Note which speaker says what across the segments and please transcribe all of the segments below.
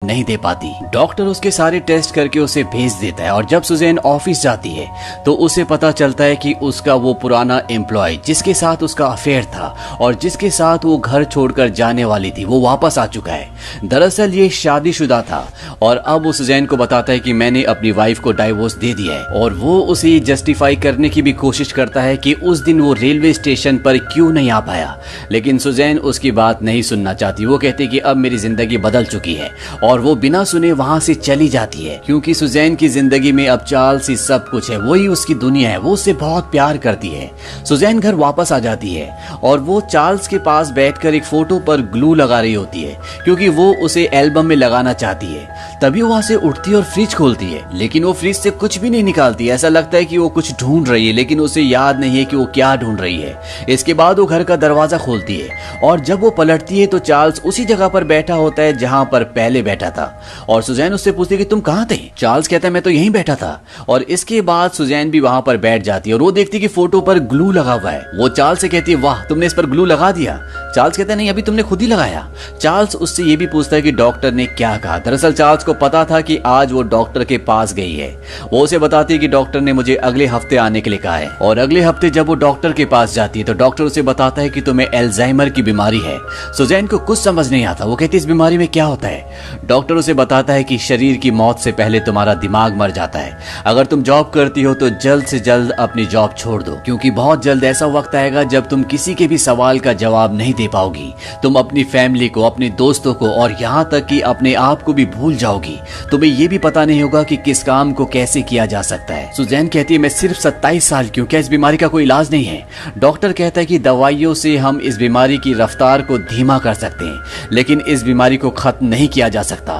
Speaker 1: नहीं दे पाती। डॉक्टर उसके सारे टेस्ट करके उसे भेज देता है और जब सुजैन ऑफिस जाती है तो उसे पता चलता है कि उसका वो पुराना एम्प्लॉय जिसके साथ उसका अफेयर था और जिसके साथ वो घर छोड़कर जाने वाली थी वो वापस आ चुका है। दरअसल ये शादीशुदा था और अब वो सुजैन को बताता है कि मैंने अपनी वाइफ को डाइवोर्स दे दिया है और वो उसे जस्टिफाई करने की भी कोशिश करता है कि उस दिन वो रेलवे स्टेशन पर क्यों नहीं आ पाया, लेकिन सुजैन उसकी बात नहीं सुनना चाहती। वो कहती है कि अब मेरी जिंदगी बदल चुकी है और वो बिना सुने वहां से चली जाती है क्योंकि सुजैन की जिंदगी में अब चार्ल्स ही सब कुछ है, वही उसकी दुनिया है, वो उससे बहुत प्यार करती है। सुजैन घर वापस आ जाती है और वो चार्ल्स के पास बैठकर एक फोटो पर ग्लू लगा रही होती है क्योंकि वो उसे एल्बम में लगाना चाहती है। तभी वहां से उठती है और फ्रिज खोलती है, लेकिन वो फ्रिज से कुछ भी नहीं निकालती। ऐसा लगता है कि वो कुछ ढूंढ रही है लेकिन उसे याद नहीं है कि वो क्या ढूंढ रही है। इसके बाद वो घर का दरवाजा खोलती है और जब वो पलटती है तो चार्ल्स उसी जगह पर बैठा होता है जहां पर पहले बैठा था और सुजैन उससे पूछती है कि तुम कहां थे? चार्ल्स कहता है मैं तो यहीं बैठा था और इसके बाद सुजैन भी वहां पर बैठ जाती है और वो देखती है कि फोटो पर ग्लू लगा हुआ है। वो चार्ल्स से कहती है वाह तुमने इस पर ग्लू लगा दिया। चार्ल्स कहता है नहीं अभी तुमने खुद ही लगाया। चार्ल्स उससे ये भी पूछता है कि डॉक्टर ने क्या कहा। दरअसल चार्ल्स को पता था कि आज वो डॉक्टर के पास गई है। वो उसे बताती है कि डॉक्टर ने मुझे अगले हफ्ते आने के लिए कहा है और अगले हफ्ते जब वो डॉक्टर के पास जाती है तो डॉक्टर उसे बताता है कि तुम्हें एल्जाइमर की बीमारी है। सुजैन को कुछ समझ नहीं आता। वो कहती है इस बीमारी में क्या होता है? डॉक्टर उसे बताता है कि शरीर की मौत से पहले तुम्हारा दिमाग मर जाता है। अगर तुम जॉब करती हो तो जल्द से जल्द अपनी जॉब छोड़ दो क्योंकि बहुत जल्द ऐसा वक्त आएगा जब तुम किसी के भी सवाल का जवाब नहीं दे पाओगी। तुम अपनी फैमिली को, अपने दोस्तों को और यहाँ तक कि अपने आप को भी भूल जाओगी। तुम्हें ये भी पता नहीं होगा कि किस काम को कैसे किया जा सकता है। सुजैन कहती है मैं सिर्फ 27 साल की हूँ, क्या इस बीमारी का कोई इलाज नहीं है? डॉक्टर कहता है कि दवाइयों से हम इस बीमारी की रफ्तार को धीमा कर सकते हैं लेकिन इस बीमारी को खत्म नहीं किया जा सकता।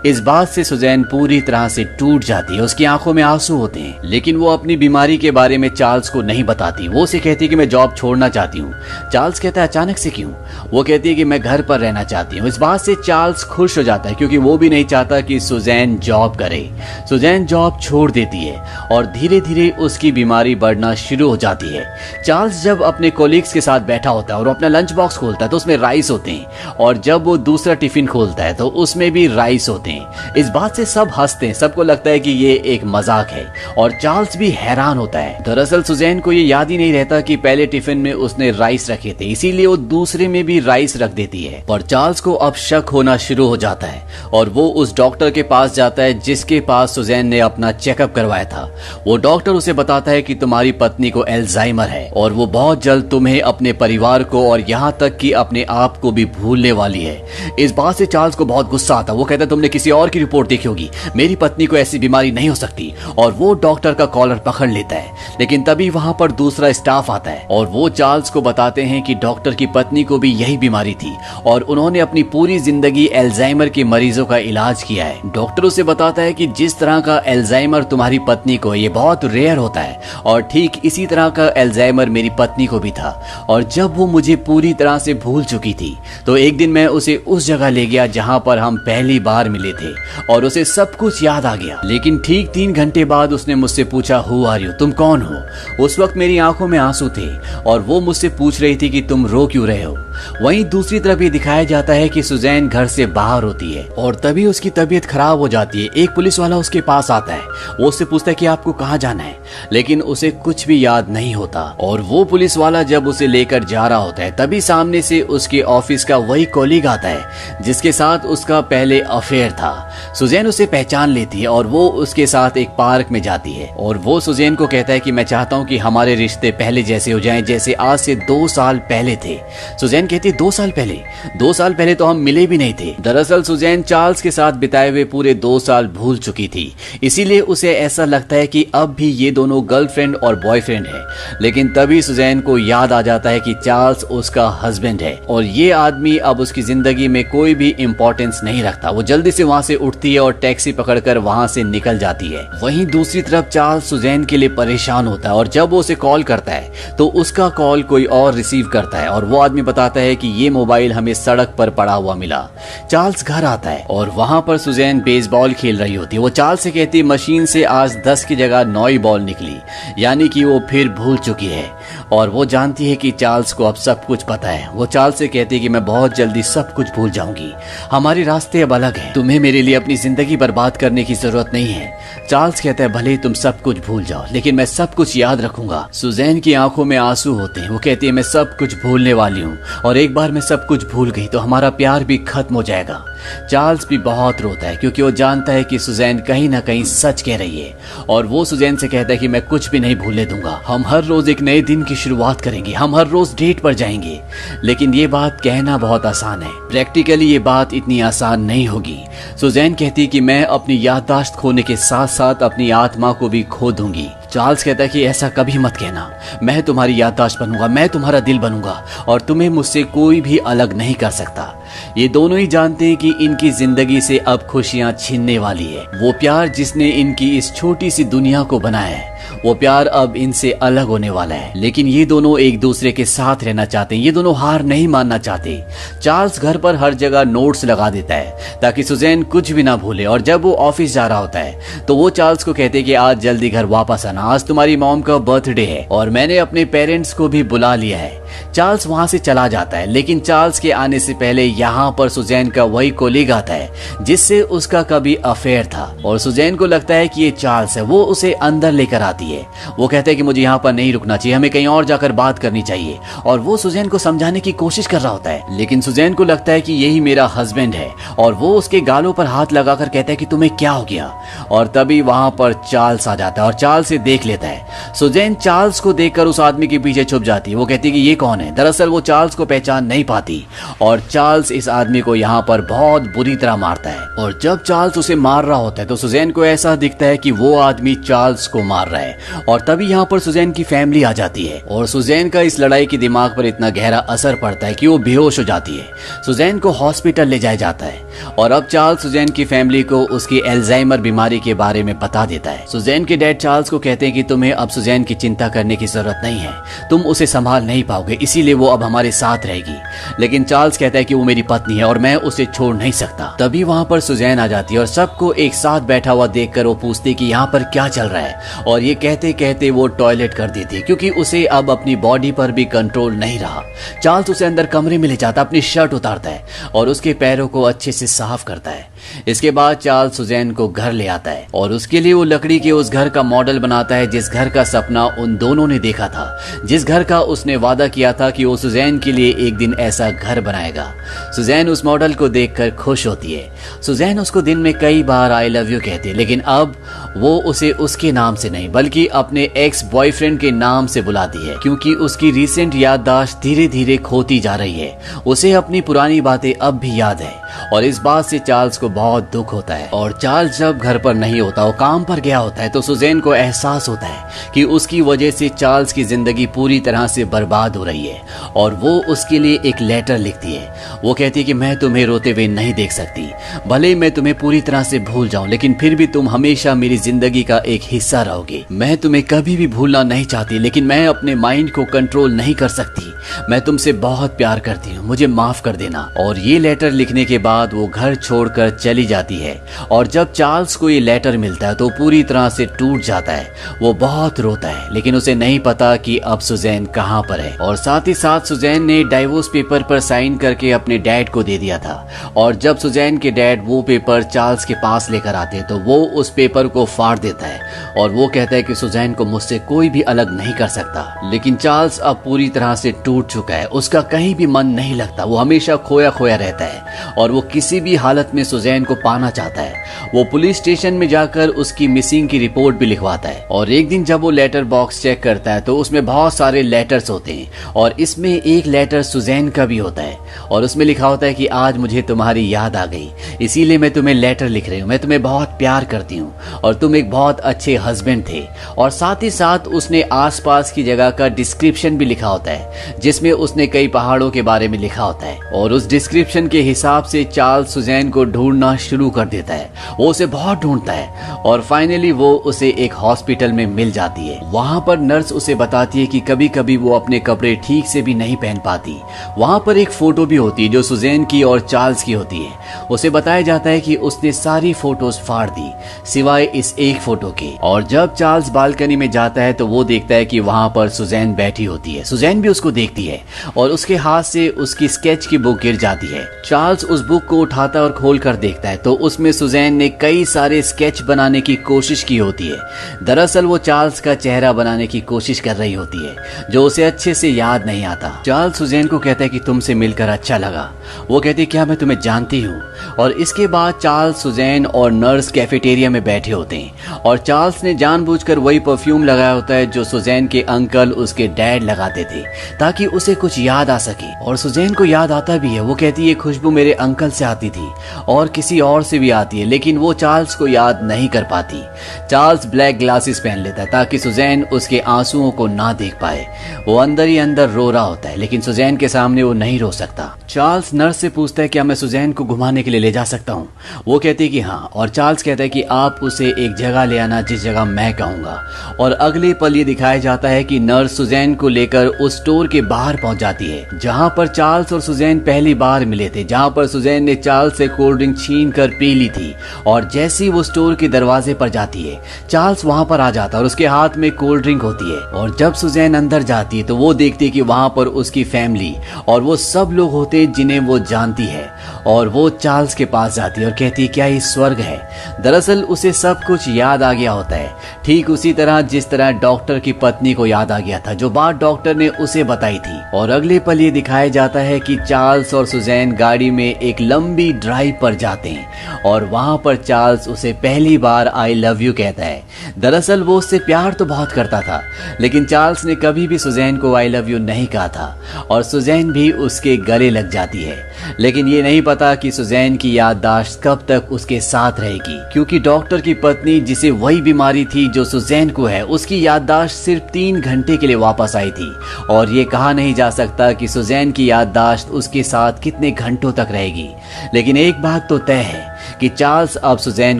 Speaker 1: इस बात से सुजैन पूरी तरह से टूट जाती है। उसकी आंखों में आंसू होते हैं लेकिन वो अपनी बीमारी के बारे में चार्ल्स को नहीं बताती। वो उसे कहती है कि मैं जॉब छोड़ना चाहती हूँ। चार्ल्स कहता है अचानक से क्यों? वो कहती है कि मैं घर पर रहना चाहती हूँ। इस बात से चार्ल्स खुश हो जाता है क्योंकि वो भी नहीं चाहता कि सुजैन जॉब करे। सुजैन जॉब छोड़ देती है और धीरे धीरे उसकी बीमारी बढ़ना शुरू हो जाती है। चार्ल्स जब अपने कोलीग्स के साथ बैठा होता है और अपना लंच बॉक्स खोलता है तो उसमें राइस होते हैं और जब वो दूसरा टिफिन खोलता है तो उसमें भी राइस होते हैं। इस बात से सब हंसते हैं, सबको लगता है कि ये एक मजाक है और चार्ल्स भी हैरान होता है। दरअसल सुजैन को ये याद ही नहीं रहता कि पहले टिफिन में उसने राइस रखे थे, इसीलिए वो दूसरे में भी राइस रख देती है। पर चार्ल्स को अब शक होना शुरू हो जाता है और वो उस डॉक्टर के पास जाता है जिसके पास सुजैन ने अपना चेकअप करवाया था। वो डॉक्टर उसे बताता है कि तुम्हारी पत्नी को एल्जाइमर है और वो बहुत जल्द तुम्हें, अपने परिवार को और यहाँ तक कि अपने आप को भी भूलने वाली है। इस बात से चार्ल्स को बहुत गुस्सा आता है। वो कहता है तुमने किसी और की रिपोर्ट देखी होगी, मेरी पत्नी को ऐसी बीमारी नहीं हो सकती और वो डॉक्टर का कॉलर पकड़ लेता है। लेकिन तभी वहां पर दूसरा स्टाफ आता है और वो चार्ल्स को बताते हैं कि डॉक्टर की पत्नी को भी यही बीमारी थी और उन्होंने अपनी पूरी जिंदगी एल्जाइमर के मरीजों का इलाज किया है। डॉक्टर उसे बताता है कि जिस तरह का एल्जाइमर तुम्हारी पत्नी को, ये बहुत रेयर होता है और ठीक इसी तरह का एल्जाइमर मेरी पत्नी को भी था और जब वो मुझे पूरी तरह से भूल चुकी थी तो एक दिन मैं उसे उस जगह ले गया जहां पर हम पहली बार मिले थे और उसे सब कुछ याद आ गया। लेकिन ठीक 3 घंटे बाद उसने मुझसे पूछा हु आर यू, तुम कौन हो? उस वक्त मेरी आंखों में आंसू थे और वो मुझसे पूछ रही थी कि तुम रो क्यों रहे हो। वहीं दूसरी तरफ ये दिखाया जाता है कि सुजैन घर से बाहर होती है और तभी उसकी तबीयत खराब हो जाती है। एक पुलिस वाला उसके पास आता है, वो उससे पूछता है कि आपको कहाँ जाना है, लेकिन उसे कुछ भी याद नहीं होता। और वो पुलिस वाला जब उसे लेकर जा रहा होता है तभी सामने से उसके ऑफिस का वही कॉलीग आता है जिसके साथ उसका पहले अफेयर था। सुजैन उसे पहचान लेती है और वो उसके साथ एक पार्क में जाती है और वो सुजैन को कहता है कि मैं चाहता हूँ कि हमारे रिश्ते पहले जैसे हो जाएं जैसे आज से 2 साल पहले थे। सुजैन कहती है 2 साल पहले? 2 साल पहले तो हम मिले भी नहीं थे। दरअसल सुजैन चार्ल्स के साथ बिताए हुए पूरे 2 साल भूल चुकी थी, इसीलिए उसे ऐसा लगता है कि अब भी ये दोनों गर्लफ्रेंड और बॉयफ्रेंड है। लेकिन तभी सुजैन को याद आ जाता है कि चार्ल्स उसका हस्बैंड है और ये आदमी अब उसकी जिंदगी में कोई भी इंपॉर्टेंस नहीं रखता। वो जल्दी से वहां से उठती है और टैक्सी पकड़कर वहां से निकल जाती है। वहीं दूसरी तरफ चार्ल्स सुजैन के लिए परेशान होता है और जब वो उसे कॉल करता है तो उसका कॉल कोई और रिसीव करता है और वो आदमी बताता बताता है कि ये मोबाइल हमें सड़क पर पड़ा हुआ मिला। चार्ल्स घर आता है और वहां पर सुजैन बेसबॉल खेल रही होती है। वो चार्ल्स से कहती है मशीन से आज 10 की जगह 9 ही बॉल निकली, यानी कि वो फिर भूल चुकी है और वो जानती है कि चार्ल्स को अब सब कुछ पता है। वो चार्ल्स से कहती है कि मैं बहुत जल्दी सब कुछ भूल जाऊंगी, हमारे रास्ते अब अलग हैं, तुम्हें मेरे लिए अपनी जिंदगी बर्बाद करने की जरूरत नहीं है। चार्ल्स कहता है भले तुम सब कुछ भूल जाओ लेकिन मैं सब कुछ याद रखूंगा। सुजैन की आंखों में आंसू होते हैं। वो कहती है मैं सब कुछ भूलने वाली हूँ और एक बार मैं सब कुछ भूल गई तो हमारा प्यार भी खत्म हो जाएगा। चार्ल्स भी बहुत रोता है क्योंकि वो जानता है कि सुजैन कहीं ना कहीं सच कह रही है और वो सुजैन से कहता है कि मैं कुछ भी नहीं भूलने दूंगा, हम हर रोज एक नए दिन की शुरुआत करेंगे, हम हर रोज डेट पर जाएंगे। लेकिन ये बात कहना बहुत आसान है, प्रैक्टिकली ये बात इतनी आसान नहीं होगी। सुजैन कहती है कि मैं अपनी याददाश्त खोने के साथ साथ अपनी आत्मा को भी खो दूंगी। चार्ल्स कहता है कि ऐसा कभी मत कहना, मैं तुम्हारी याददाश्त बनूंगा, मैं तुम्हारा दिल बनूंगा और तुम्हें मुझसे कोई भी अलग नहीं कर सकता। ये दोनों ही जानते हैं कि इनकी जिंदगी से अब खुशियां छीनने वाली है। वो प्यार जिसने इनकी इस छोटी सी दुनिया को बनाया है, वो प्यार अब इनसे अलग होने वाला है। लेकिन ये दोनों एक दूसरे के साथ रहना चाहते हैं, ये दोनों हार नहीं मानना चाहते। चार्ल्स घर पर हर जगह नोट्स लगा देता है ताकि सुजैन कुछ भी ना भूले और जब वो ऑफिस जा रहा होता है तो वो चार्ल्स को कहते हैं कि आज जल्दी घर वापस आना, आज तुम्हारी मॉम का बर्थडे है और मैंने अपने पेरेंट्स को भी बुला लिया है। चार्ल्स वहां से चला जाता है लेकिन चार्ल्स के आने से पहले यहाँ पर सुजैन का वही कोलीग आता है जिससे उसका कभी अफेयर था और सुजैन को लगता है कि ये चार्ल्स है। वो उसे अंदर लेकर आती है। वो कहता है कि मुझे यहाँ पर नहीं रुकना चाहिए, हमें कहीं और जाकर बात करनी चाहिए और वो सुजैन को समझाने की कोशिश कर रहा होता है लेकिन सुजैन को लगता है कि यही मेरा हस्बैंड है और वो उसके गालों पर हाथ लगाकर कहता है कि तुम्हें क्या हो गया। और तभी वहां पर चार्ल्स आ जाता है और चार्ल्स से देख लेता है। सुजैन चार्ल्स को देखकर उस आदमी के पीछे छुप जाती है। वो कहती है कि ये कौन है। दरअसल वो चार्ल्स को पहचान नहीं पाती और चार्ल्स इस आदमी को यहाँ पर बहुत बुरी तरह मारता है और जब चार्ल्स उसे मार रहा होता है तो सुजैन को ऐसा दिखता है कि वो आदमी चार्ल्स को मार रहा है और तभी यहाँ पर सुजैन की फैमिली आ जाती है और सुजैन का इस लड़ाई की दिमाग पर इतना गहरा असर पड़ता है कि वो बेहोश हो जाती है। सुजैन को हॉस्पिटल ले जाया जाता है और अब चार्ल्स सुजैन की फैमिली को उसकी एल्जाइमर बीमारी के बारे में बता देता है। सुजैन के डैड चार्ल्स को कहते हैं कि तुम्हें अब सुजैन की चिंता करने की जरूरत नहीं है, तुम उसे संभाल नहीं पाओगे, इसीलिए वो अब हमारे साथ रहेगी। लेकिन चार्ल्स कहता है कि वो मेरी पत्नी है और मैं उसे छोड़ नहीं सकता। तभी वहां पर सुजैन आ जाती है और सबको एक साथ बैठा हुआ देखकर वो पूछती कि यहाँ पर क्या चल रहा है और ये कहते कहते वो टॉयलेट कर देती क्योंकि उसे अब अपनी बॉडी पर भी कंट्रोल नहीं रहा। चार्ल्स उसे अंदर कमरे में ले जाता, अपनी शर्ट उतारता है और उसके पैरों को अच्छे से साफ करता है। इसके बाद चार्ल्स सुजैन को घर ले आता है और उसके लिए वो लकड़ी के उस घर का मॉडल बनाता है जिस घर का सपना उन दोनों ने देखा था, जिस घर का उसने वादा किया था कि वो सुजैन के लिए एक दिन ऐसा घर बनाएगा। सुजैन उस मॉडल को देखकर खुश होती है। सुजैन उसको दिन में कई बार आई लव यू कहती है लेकिन अब वो उसे उसके नाम से नहीं बल्कि अपने एक्स बॉयफ्रेंड के नाम से बुलाती है क्योंकि उसकी रिसेंट याददाश्त धीरे धीरे खोती जा रही है। उसे अपनी पुरानी बातें अब भी याद है और इस बात से चार्ल्स को बहुत दुख होता है। और चार्ल्स जब घर पर नहीं होता, वो काम पर गया होता है तो सुजैन को एहसास होता है कि उसकी वजह से चार्ल्स की जिंदगी पूरी तरह से बर्बाद हो रही है और वो उसके लिए एक लेटर लिखती है। वो कहती है कि मैं तुम्हें रोते हुए नहीं देख सकती, भले मैं तुम्हें पूरी तरह से भूल जाऊं लेकिन फिर भी तुम हमेशा मेरी जिंदगी का एक हिस्सा रहोगे। मैं तुम्हें कभी भी भूलना नहीं चाहती लेकिन मैं अपने माइंड को कंट्रोल नहीं कर सकती। मैं तुमसे बहुत प्यार करती हूँ, मुझे माफ कर देना। और ये लेटर लिखने के बाद वो घर छोड़कर चली जाती है और जब चार्ल्स को ये लेटर मिलता है तो पूरी तरह से टूट जाता है। वो बहुत रोता है लेकिन उसे नहीं पता कि अब सुजैन कहाँ पर है। और साथ ही साथ सुजैन ने डाइवोर्स पेपर पर साइन करके अपने डैड को दे दिया था और जब सुजैन के डैड वो पेपर चार्ल्स के पास लेकर आते हैं तो वो उस पेपर को फाड़ देता है और वो कहता है कि सुजैन को मुझसे कोई भी अलग नहीं कर सकता। लेकिन चार्ल्स अब पूरी तरह से टूट चुका है, उसका कहीं भी मन नहीं लगता, वो हमेशा खोया खोया रहता है और वो किसी भी हालत में सुजैन को पाना चाहता है। वो पुलिस स्टेशन में जाकर उसकी मिसिंग की रिपोर्ट भी लिखवाता है और एक दिन जब वो लेटर बॉक्स चेक करता है तो उसमें बहुत सारे लेटर्स होते हैं और इसमें एक लेटर सुजैन का भी होता है और उसमें लिखा होता है कि आज मुझे तुम्हारी याद आ गई, इसीलिए मैं तुम्हें लेटर लिख रही हूँ। मैं तुम्हें बहुत प्यार करती हूँ और तुम एक बहुत अच्छे हस्बैंड थे और साथ ही साथ उसने आसपास की जगह का डिस्क्रिप्शन भी लिखा होता है, जिसमें उसने कई पहाड़ों के बारे में लिखा होता है। और उस डिस्क्रिप्शन के हिसाब से चार्ल्स सुजैन को ढूंढना शुरू कर देता है। वो उसे बहुत ढूंढता है और फाइनली वो उसे एक हॉस्पिटल में मिल जाती है। वहां पर नर्स उसे बताती है कि कभी कभी वो अपने कपड़े ठीक से भी नहीं पहन पाती। वहां पर एक फोटो भी होती है जो सुजैन की और चार्ल्स की होती है। उसे बताया जाता है कि उसने सारी फोटोज फाड़ दी सिवाय इस एक फोटो के। और जब चार्ल्स बालकनी में जाता है तो वो देखता है कि वहां पर सुजैन बैठी होती है। सुजैन भी उसको देखती है और उसके हाथ से उसकी स्केच की बुक गिर जाती है। चार्ल्स उस बुक को उठाता और खोल कर देखता है तो उसमें सुजैन ने कई सारे स्केच बनाने की कोशिश की होती है। दरअसल वो चार्ल्स का चेहरा बनाने की कोशिश कर रही होती है जो उसे अच्छे से याद नहीं आता। चार्ल्स सुजैन को कहता है कि तुमसे मिलकर अच्छा लगा। वो कहती है क्या मैं तुम्हें जानती हूँ। और इसके बाद चार्ल्स, सुजैन और नर्स कैफेटेरिया में बैठे होते हैं और चार्ल्स ने जानबूझकर वही परफ्यूम लगाया होता है जो सुजैन के अंकल उसके डैड लगाते थे ताकि उसे कुछ याद आ सके। और सुजैन को याद आता भी है। वो कहती है ये खुशबू मेरे अंकल से आती थी और किसी और से भी आती है, लेकिन वो चार्ल्स को याद नहीं कर पाती। चार्ल्स ब्लैक ग्लासेस पहन लेता है ताकि सुजैन उसके आंसुओं को ना देख पाए। वो अंदर ही अंदर रो रहा होता है लेकिन सुजैन के सामने वो नहीं रो सकता। चार्ल्स नर्स से पूछता है क्या मैं सुजैन को घुमाने के लिए ले जा सकता हूँ। वो कहती है कि हाँ। और चार्ल्स कहता है कि आप उसे एक जगह ले आना जिस जगह मैं कहूंगा। और अगले पल ये दिखाया जाता है कि नर्स सुजैन को लेकर उस स्टोर के बाहर पहुंच जाती है जहां पर चार्ल्स और सुजैन पहली बार मिले थे, जहां पर सुजैन ने चार्ल्स से कोल्ड ड्रिंक छीन कर पी ली थी। और जैसे ही वो स्टोर के दरवाजे पर जाती है चार्ल्स वहां पर आ जाता है और उसके हाथ में कोल्ड ड्रिंक होती है। और जब सुजैन अंदर जाती है तो वो देखती है कि वहां पर उसकी फैमिली और वो सब लोग होते हैं जिन्हें वो जानती है। और वो चार्ल्स के पास जाती है और कहती है क्या ये स्वर्ग है। दरअसल उसे सब कुछ याद आ गया होता है, ठीक उसी तरह जिस तरह डॉक्टर की पत्नी को याद आ गया था जो बात डॉक्टर ने उसे बताई थी। और अगले पल ये दिखाया जाता है कि चार्ल्स और सुजैन गाड़ी में एक लंबी ड्राइव पर जाते हैं और वहां पर चार्ल्स उसे पहली बार आई लव यू कहता है। दरअसल वो उससे प्यार तो बहुत करता था लेकिन चार्ल्स ने कभी भी सुजैन को आई लव यू नहीं कहा था और सुजैन भी उसके गले लग जाती है। लेकिन ये नहीं पता कि सुजैन की याददाश्त कब तक उसके साथ रहेगी, क्योंकि डॉक्टर की पत्नी जिसे वही बीमारी थी जो सुजैन को है, उसकी याददाश्त सिर्फ 3 घंटे के लिए वापस आई थी। और ये कहा नहीं जा सकता कि सुजैन की याददाश्त उसके साथ कितने घंटों तक रहेगी। लेकिन एक बात तो तय है कि चार्ल्स अब सुजैन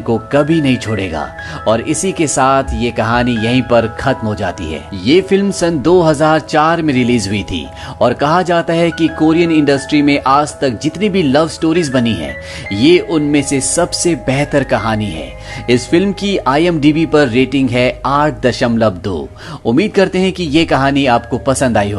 Speaker 1: को कभी नहीं छोड़ेगा। और इसी के साथ ये कहानी यहीं पर खत्म हो जाती है। ये फिल्म सन 2004 में रिलीज हुई थी और कहा जाता है कि कोरियन इंडस्ट्री में आज तक जितनी भी लव स्टोरीज बनी है ये उनमें से सबसे बेहतर कहानी है। इस फिल्म की IMDb पर रेटिंग है 8.2। उम्मीद करते हैं कि ये कहानी आपको पसंद आई हो।